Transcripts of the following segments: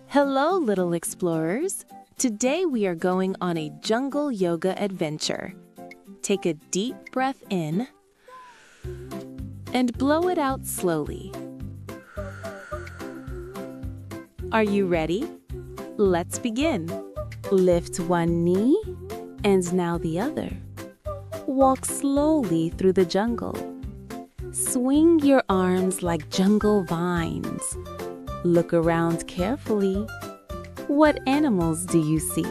Hello, little explorers. Today we are going on a jungle yoga adventure. Take a deep breath in and blow it out slowly. Are you ready? Let's begin. Lift one knee and now the other. Walk slowly through the jungle. Swing your arms like jungle vines. Look around carefully. What animals do you see?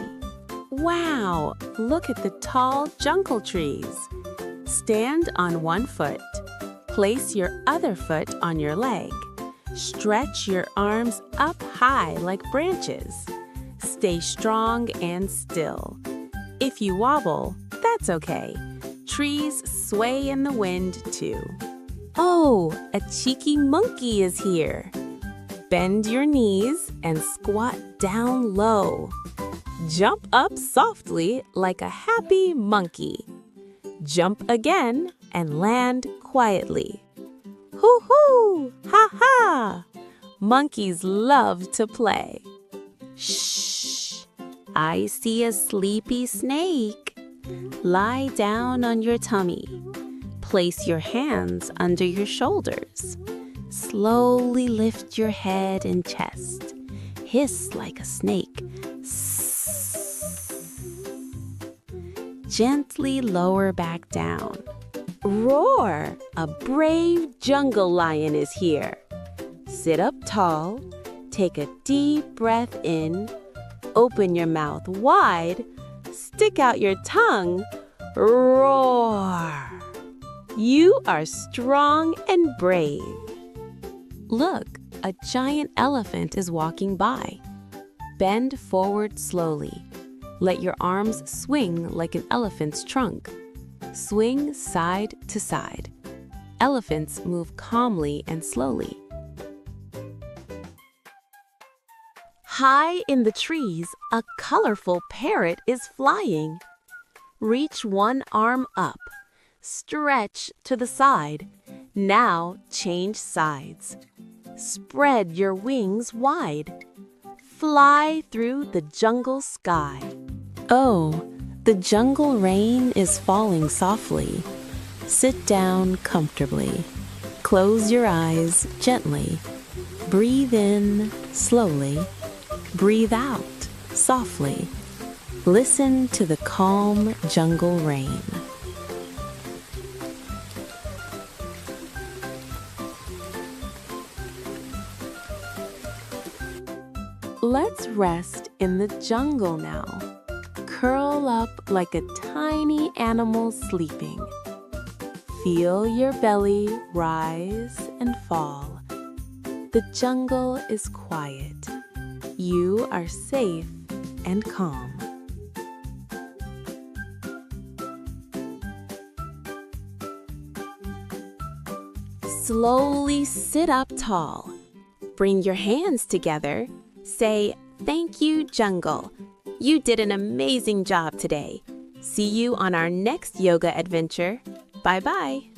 Wow! Look at the tall jungle trees. Stand on one foot. Place your other foot on your leg. Stretch your arms up high like branches. Stay strong and still. If you wobble, that's okay. Trees sway in the wind too. Oh, a cheeky monkey is here. Bend your knees and squat down low. Jump up softly like a happy monkey. Jump again and land quietly. Hoo-hoo! Ha-ha! Monkeys love to play. Shh! I see a sleepy snake. Lie down on your tummy. Place your hands under your shoulders. Slowly lift your head and chest. Hiss like a snake. Gently lower back down. Roar! A brave jungle lion is here. Sit up tall. Take a deep breath in. Open your mouth wide. Stick out your tongue. Roar! You are strong and brave. Look, a giant elephant is walking by. Bend forward slowly. Let your arms swing like an elephant's trunk. Swing side to side. Elephants move calmly and slowly. High in the trees, a colorful parrot is flying. Reach one arm up. Stretch to the side. Now change sides. Spread your wings wide. Fly through the jungle sky. Oh, the jungle rain is falling softly. Sit down comfortably. Close your eyes gently. Breathe in slowly. Breathe out softly. Listen to the calm jungle rain. Let's rest in the jungle now. Curl up like a tiny animal sleeping. Feel your belly rise and fall. The jungle is quiet. You are safe and calm. Slowly sit up tall. Bring your hands together. Say, "Thank you, jungle. You did an amazing job today." See you on our next yoga adventure. Bye-bye.